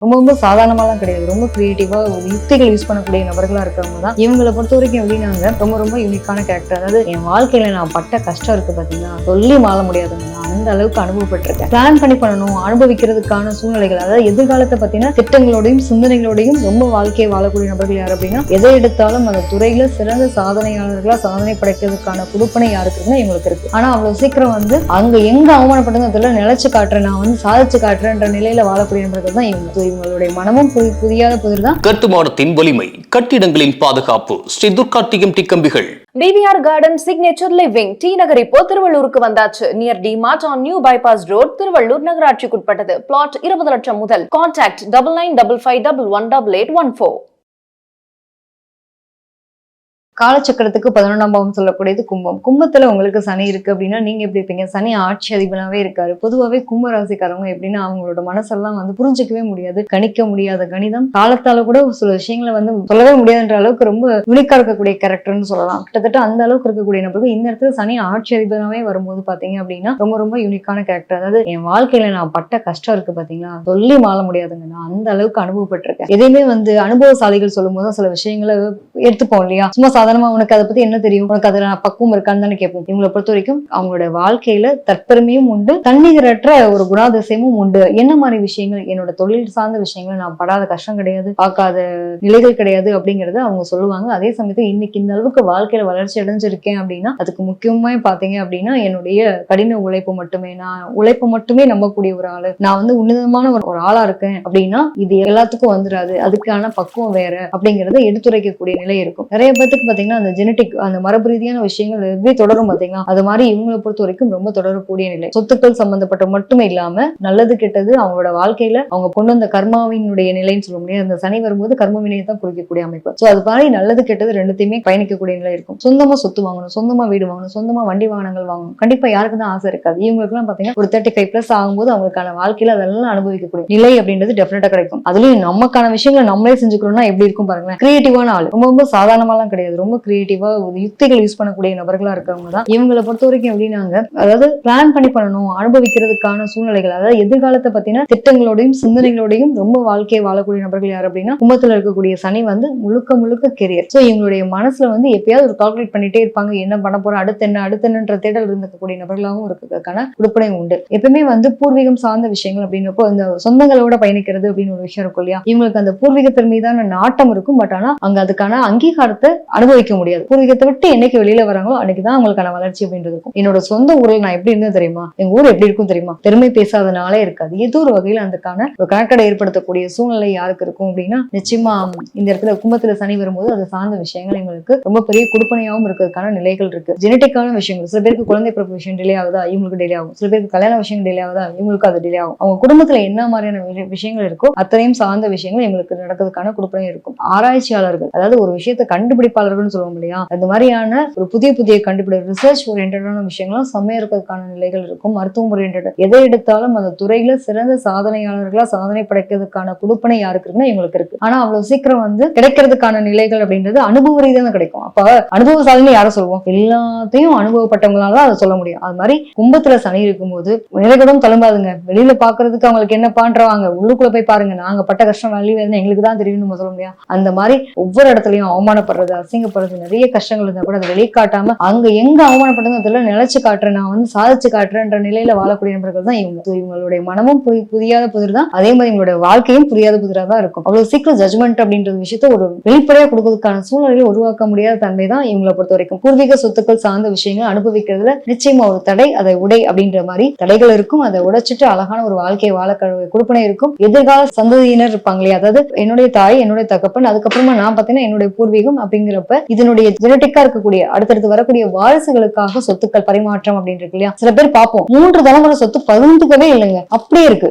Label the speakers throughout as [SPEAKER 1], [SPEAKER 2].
[SPEAKER 1] ரொம்ப சாதாரணமாலாம் கிடையாது. ரொம்ப கிரியேட்டிவா ஒரு யுக்திகள் யூஸ் பண்ணக்கூடிய நபர்களா இருக்கவங்க தான் இவங்களை பொறுத்த வரைக்கும். எப்படின்னாங்க, ரொம்ப யூனிக்கான கேரக்டர். அதாவது என் வாழ்க்கையில நான் பட்ட கஷ்டம் இருக்கு பாத்தீங்கன்னா, சொல்லி மாற முடியாதுங்க. நான் அந்த அளவுக்கு அனுபவப்பட்டிருக்கேன். பிளான் பண்ணி பண்ணணும், அனுபவிக்கிறதுக்கான சூழ்நிலைகள், அதாவது எதிர்காலத்தை பத்தின திட்டங்களோடையும் சிந்தனைகளோடையும் ரொம்ப வாழ்க்கையை வாழக்கூடிய நபர்கள் யார் அப்படின்னா, எதை எடுத்தாலும் அந்த துறையில சிறந்த சாதனையாளர்களா சாதனை படைக்கிறதுக்கான குடுப்பனை யாருக்கு இருக்குன்னா இவங்களுக்கு இருக்கு. ஆனா அவ்வளவு சீக்கிரம் அங்க எங்க அவமானப்பட்டதுல நிலைச்சு காட்டுறேன், நான் சாதிச்சு காட்டுறேன்ற நிலையில வாழக்கூடிய நபர்கள் தான் இவங்களுடைய மனமும் புரியாத புதிர் தான்.
[SPEAKER 2] கட்டுமானத்தின் வலிமை, கட்டிடங்களின் பாதுகாப்பு, ஸ்ரீ துர்கா டிஎம்டி கம்பிகள்.
[SPEAKER 3] TVR garden signature living T Nagar இப்போ திருவள்ளூருக்கு வந்தாச்சு. Near D Mart on new bypass road, Tiruvallur நகராட்சிக்குட்பட்டது. பிளாட் 20 லட்சம் முதல். கான்டாக்ட் 9955511814.
[SPEAKER 1] காலச்சக்கரத்துக்கு 11ஆம் பாவம் சொல்லக்கூடியது கும்பம். கும்பத்துல உங்களுக்கு சனி இருக்கு அப்படின்னா நீங்க எப்படி இருப்பீங்க? சனி ஆட்சி அதிபனாவே இருக்காரு. பொதுவாவே கும்ப ராசிக்காரவங்க எப்படின்னா, அவங்களோட மனசெல்லாம் புரிஞ்சிக்கவே முடியாது, கணிக்க முடியாத கணிதம், காலத்தால கூட சில விஷயங்களை சொல்லவே முடியாதுன்ற அளவுக்கு ரொம்ப யூனிக்கா இருக்கக்கூடிய கேரக்டர்னு சொல்லலாம். கிட்டத்தட்ட அந்த அளவுக்கு இருக்கக்கூடிய நபர்கள் இந்த இடத்துல சனி ஆட்சி அதிபனாவே வரும்போது பாத்தீங்க அப்படின்னா ரொம்ப யூனிக்கான கேரக்டர். அதாவது என் வாழ்க்கையில நான் பட்ட கஷ்டம் இருக்கு பாத்தீங்களா, சொல்லி மாற முடியாதுங்க. நான் அந்த அளவுக்கு அனுபவப்பட்டிருக்கேன். எதையுமே அனுபவசாலிகள் சொல்லும் போது சில விஷயங்களை எடுத்துப்போம் இல்லையா? சும்மா உனக்கு அதை பத்தி என்ன தெரியும், உனக்கு அதுல பக்குவம் இருக்கான்னு தானே கேட்போம். இவங்களை பொறுத்த வரைக்கும் அவங்களோட வாழ்க்கையில தற்பெருமையும் உண்டு, தன்னிகரற்ற ஒரு குணாதிசயமும் உண்டு. என்ன மாதிரி விஷயங்கள், என்னோட தொழில் சார்ந்த விஷயங்கள், நான் படாத கஷ்டம் கிடையாது, பார்க்காத நிலைகள் கிடையாது அப்படிங்கறத அவங்க சொல்லுவாங்க. அதே சமயத்தில் இன்னைக்கு இந்த அளவுக்கு வாழ்க்கையில வளர்ச்சி அடைஞ்சிருக்கேன் அப்படின்னா அதுக்கு முக்கியமா பாத்தீங்க அப்படின்னா என்னுடைய கடின உழைப்பு மட்டுமே. நான் உழைப்பு மட்டுமே நம்பக்கூடிய ஒரு ஆளு, நான் உன்னதமான ஒரு ஆளா இருக்கேன் அப்படின்னா இது எல்லாத்துக்கும் வந்துடாது, அதுக்கான பக்குவம் வேற அப்படிங்கறத எடுத்துரைக்கக்கூடிய நிலை இருக்கும். நிறைய பேருக்கு அந்த ஜெனட்டிக், அந்த மரபு ரீதியான விஷயங்கள் எப்படி தொடரும் பாத்தீங்கன்னா, அது மாதிரி இவங்களை பொறுத்த வரைக்கும் ரொம்ப தொடரக்கூடிய நிலை. சொத்துக்கள் சம்பந்தப்பட்ட மட்டுமே இல்லாம நல்லது கெட்டது அவங்களோட வாழ்க்கையில அவங்க கொண்டு வந்த கர்மாவினுடைய நிலைன்னு சொல்ல முடியாது. அந்த சனி வரும்போது கர்ம வினையை தான் குறிக்கக்கூடிய அமைப்பு. சோ அது மாதிரி நல்லது கெட்டது ரெண்டுத்தையுமே பயணிக்கக்கூடிய நிலை இருக்கும். சொந்தமா சொத்து வாங்கணும், சொந்தமா வீடு வாங்கணும், சொந்தமா வண்டி வாகனங்கள் வாங்கணும், கண்டிப்பா யாருக்கு தான் ஆசை இருக்காது. இவங்களுக்கு எல்லாம் பாத்தீங்கன்னா ஒரு 35+ ஆகும்போது அவங்களுக்கான வாழ்க்கையில அதெல்லாம் அனுபவிக்கக்கூடிய நிலை அப்படின்றது டெஃபினட்டா கிடைக்கும். அதுலயும் நமக்கான விஷயங்களை நம்மளே செஞ்சுக்கணும்னா எப்படி இருக்கும் பாருங்களேன். கிரியேட்டிவான ஆள், ரொம்ப சாதாரணமாலாம் கிடையாது. ரொம்ப கிரியேட்டிவா யுக்திகள் யூஸ் பண்ணக்கூடிய நபர்களா இருக்கவங்க தான் இவங்களை பொறுத்த வரைக்கும். எப்படின்னாங்க, அதாவது பிளான் பண்ணி பண்ணணும், அனுபவிக்கிறதுக்கான சூழ்நிலைகள், அதாவது எதிர்காலத்தை பத்தின திட்டங்களோடையும் சிந்தனைகளோடையும் ரொம்ப வாழ்க்கையை வாழக்கூடிய நபர்கள் யார் அப்படின்னா, கும்பத்துல இருக்கக்கூடிய சனி முழுக்க கெரியர். சோ இவங்களுடைய மனசுல எப்பயாவது ஒரு கால்குலேட் பண்ணிட்டே இருப்பாங்க, என்ன பண்ண போறோம், அடுத்து என்னன்ற தேடல் இருந்துக்கக்கூடிய நபர்களாகவும் இருக்கிறதுக்கான உடுப்பனை உண்டு. எப்பவுமே பூர்வீகம் சார்ந்த விஷயங்கள் அப்படின்னப்போ இந்த சொந்தங்களோட பயணிக்கிறது அப்படின்னு ஒரு விஷயம் இருக்கும் இல்லையா, இவங்களுக்கு அந்த பூர்வீகத்தின் மீதான நாட்டம் இருக்கும். பட் ஆனா அங்க அதுக்கான அங்கீகாரத்தை அனுபவிக்க முடியாது. பூர்வீகத்தை விட்டு என்னைக்கு வெளியில வராங்களோ அன்னைக்குதான் அவங்களுக்கான வளர்ச்சி அப்படின்றது இருக்கும். என்னோட சொந்த ஊர்ல நான் எப்படி இருந்தேன் தெரியுமா, எங்க ஊர் எப்படி இருக்கும் தெரியுமா, பெருமை பேசாதனாலே இருக்காது. ஏதோ ஒரு வகையில அதுக்கான ஒரு கணக்கடை ஏற்படுத்தக்கூடிய சூழ்நிலை யாருக்கு இருக்கும் அப்படின்னா, நிச்சயமா இந்த இடத்துல கும்பத்துல சனி வரும்போது அது சார்ந்த விஷயங்கள் எங்களுக்கு ரொம்ப பெரிய குடுப்பனையாகவும் இருக்கிறதுக்கான நிலைகள் இருக்கு. ஜெனட்டிக்கான விஷயங்கள், சில பேருக்கு குழந்தை பிறப்பு விஷயம் டிலே ஆகுதா, இவங்களுக்கு டிலே ஆகும். சில பேருக்கு கல்யாண விஷயம் டிலே ஆகுதா, இவங்களுக்கு அது டிலே ஆகும். அவங்க குடும்பத்துல என்ன மாதிரியான விஷயங்கள் இருக்கோ அத்தனையும் சார்ந்த விஷயங்கள் எங்களுக்கு நடக்கிறதுக்கான குடுப்பனை இருக்கும். ஆராய்ச்சியாளர்கள், அதாவது ஒரு விஷயத்தை கண்டுபிடிப்பாளர்கள் சொல்லுவோம் இல்லையா, அந்த மாதிரியான ஒரு புதிய கண்டுபிடிப்பு, ரிசர்ச் ஓரியன்டான விஷயங்களும் செம்மையா இருக்கிறதுக்கான நிலைகள் இருக்கும். மருத்துவம் ஓரியன்ட், எதை எடுத்தாலும் அந்த துறையில சிறந்த சாதனையாளர்களா சாதனை படைக்கிறதுக்கான குடுப்பனை யாருக்கு இருக்குன்னா இவங்களுக்கு இருக்கு. ஆனா அவ்வளவு சீக்கிரம் கிடைக்கிறதுக்கான நிலைகள் அப்படின்றது அனுபவ ரீதியாக கிடைக்கும். அப்ப அனுபவசாலின்னு யாரை சொல்லுவோம், எல்லாத்தையும் அனுபவப்பட்டவங்களால அதை சொல்ல முடியும். அது மாதிரி கும்பத்துல சனி இருக்கும்போது நிலைகளும் தழும்பாதுங்க. வெளியில பாக்குறதுக்கு அவங்களுக்கு என்ன பண்றாங்க, உள்ளுக்குள்ள போய் பாருங்க, நாங்க பட்ட கஷ்டம் வழி எங்களுக்கு தான் தெரியும் நம்ம சொல்ல முடியாது. அந்த மாதிரி ஒவ்வொரு இடத்துலயும் அவமானப்படுறது, அசிங்கப்படுறது, நிறைய கஷ்டங்கள் இருந்தா கூட அதை வெளிக்காட்டாம அங்க எங்க அவமானப்பட்டது அதுல நிலைச்சு காட்டுறேன், நான் சாதிச்சு காட்டுறேன்ற நிலையில வாழக்கூடிய நபர்கள் தான் இவங்க. இவங்களுடைய மனமும் புரியாத புதிர் தான், அதே மாதிரி இவங்களுடைய வாழ்க்கையும் புரியாத புதிரா தான் இருக்கும். அவ்வளவு சீக்கிரம் ஜட்மெண்ட் அப்படின்ற விஷயத்த ஒரு வெளிப்படையா கொடுக்கறதுக்கான சூழ்நிலையை உருவாக்க முடியாத தன்மை தான் இவங்களை பொறுத்த வரைக்கும். பூர்வீக சொத்துக்கள் சார்ந்த விஷயங்கள் அனுபவிக்கிறதுல நிச்சயமா ஒரு தடை, அதை உடை அப்படின்ற மாதிரி தடைகள் இருக்கும். அதை உடைச்சிட்டு அழகான ஒரு வாழ்க்கையை வாழ கொடுப்பனை இருக்கும். எதிர்கால சந்ததியினர் இருப்பாங்க இல்லையா, அதாவது என்னுடைய தாய், என்னுடைய தகப்பன், அதுக்கப்புறமா நான் பாத்தீங்கன்னா என்னுடைய பூர்வீகம் அப்படிங்கிறப்ப இதனுடைய ஜெனட்டிக்கா இருக்கக்கூடிய அடுத்தடுத்து வரக்கூடிய வாரிசுகளுக்காக சொத்துக்கள் பரிமாற்றம் அப்படின்னு இருக்கு இல்லையா. சில பேர் பார்ப்போம் 3 தலைமுறை சொத்து பகிர்ந்துக்கவே இல்லைங்க, அப்படியே இருக்கு.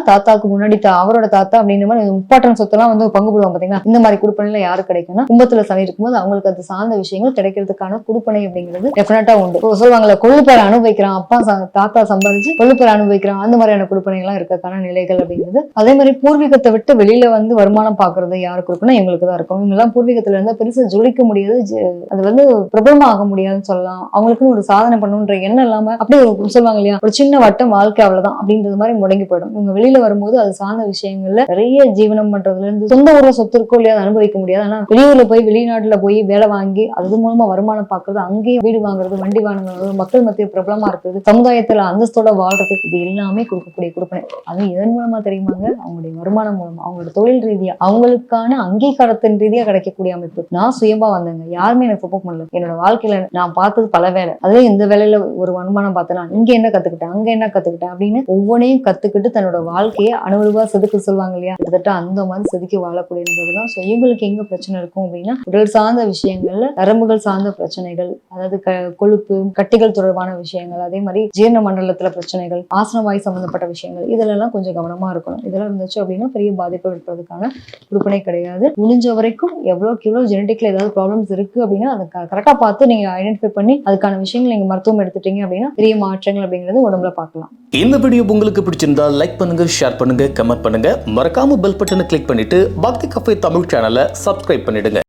[SPEAKER 1] தாத்தாக்கு முன்னாடி அவரோட தாத்தா அப்படின்ற மாதிரி முப்பாட்டன் சொத்து எல்லாம் பங்கு போடுவாங்க பாத்தீங்கன்னா. இந்த மாதிரி குடுப்பனையில யாரு கிடைக்கும்னா கும்பத்துல சனி இருக்கும்போது அவங்களுக்கு அது சார்ந்த விஷயங்கள் கிடைக்கிறதுக்கான குடுப்பனை அப்படிங்கிறது டெஃபினட்டா உண்டு. சொல்லுவாங்கல்ல, கொள்ளு பேரை அனுபவிக்கிறான், அப்பா தாத்தா சம்பாதிச்சு கொள்ளு பேரை அனுபவிக்கிறான், அந்த மாதிரியான குடுப்பனை எல்லாம் இருக்கிறதுக்கான நிலைகள் அப்படிங்கிறது. அதே மாதிரி பூர்வீகத்தை விட்டு வெளியில வருமானம் பாக்குறது யாருக்கு இருக்குன்னா இவங்களுக்கு தான் இருக்கும். இவங்க எல்லாம் பூர்வீக பூர்வீகத்துல இருந்தா பெருசா ஜொலிக்க முடியாது, அது வந்து பிரபலமா ஆக முடியாதுன்னு சொல்லலாம். அவங்களுக்குன்னு ஒரு சாதனை பண்ணணுன்ற எண்ணம் இல்லாம அப்படியே சொல்லுவாங்க இல்லையா, ஒரு சின்ன வட்டம் வாழ்க்கை அவ்வளவுதான் அப்படின்றது மாதிரி முடங்கி போயிடும். இவங்க வெளியில வரும்போது அது சார்ந்த விஷயங்கள்ல நிறைய ஜீவனம் பண்றதுல இருந்து சொந்த ஊர்ல சொத்து இருக்கோ இல்லையா அதை அனுபவிக்க முடியாது. ஆனா வெளியூர்ல போய் வெளிநாட்டுல போய் வேலை வாங்கி அது மூலமா வருமானம் பாக்குறது, அங்கேயே வீடு வாங்குறது, வண்டி வாங்குறது, மக்கள் மத்திய பிரபலமா இருக்கிறது, சமுதாயத்துல அந்தஸ்தோட வாழ்றது, இது எல்லாமே கொடுக்கக்கூடிய கொடுப்பனை. அது எதன் மூலமா தெரியுமாங்க? அவங்களுடைய வருமானம் மூலமா, அவங்களோட தொழில் ரீதியா, அவங்களுக்கான அங்கீகாரத்தின் ரீதியா கிடைக்கக்கூடிய அமைப்பு. நான் சுயமா வந்தேங்க, யாருமே எனக்கு சப்போர்ட் பண்ணல. என்னோட வாழ்க்கையில நான் பார்த்தது பல வேலை, அதுல இந்த வேலையில ஒரு வருமானம் பார்த்தேன்னா இங்க என்ன கத்துக்கிட்டேன், அங்க என்ன கத்துக்கிட்டேன் அப்படின்னு ஒவ்வொன்றையும் கத்துக்கிட்டு தன்னோட வாழ்க்கையை அணுவா செதுக்க சொல்லுவாங்க இல்லையா, கிட்டத்தட்ட அந்த மாதிரி செதுக்கி வாழக்கூடிய நபர்கள் தான். ஸோ இவங்களுக்கு எங்க பிரச்சனை இருக்கும் அப்படின்னா, உடல் சார்ந்த விஷயங்கள்ல, நரம்புகள் சார்ந்த பிரச்சனைகள், அதாவது கொழுப்பு கட்டிகள் தொடர்பான விஷயங்கள், அதே மாதிரி ஜீரண மண்டலத்துல பிரச்சனைகள், ஆசனவாய் சம்பந்தப்பட்ட விஷயங்கள், இதெல்லாம் கொஞ்சம் கவனமா இருக்கணும். இதெல்லாம் இருந்துச்சு அப்படின்னா பெரிய பாதிப்பு ஏற்படுறதுக்கான கொடுப்பனை கிடையாது. முடிஞ்ச வரைக்கும் எவ்வளோக்கு எவ்வளோ ஜெனடிக்ல ஏதாவது ப்ராப்ளம்ஸ் இருக்கு அப்படின்னா அதை கரெக்டா பார்த்து நீங்க ஐடென்டிஃபை பண்ணி அதுக்கான விஷயங்கள் நீங்க மருத்துவம் எடுத்துட்டீங்க அப்படின்னா பெரிய மாற்றங்கள் அப்படிங்கிறது உடம்புல பார்க்கலாம்.
[SPEAKER 2] இந்த வீடியோ உங்களுக்கு பிடிச்சிருந்தா லைக் பண்ணுங்க, ஷேர் பண்ணுங்க, கமெண்ட் பண்ணுங்க. மறக்காம பெல் பட்டனை கிளிக் பண்ணிட்டு பக்தி கஃபே தமிழ் சேனலை சப்ஸ்கிரைப் பண்ணிடுங்க.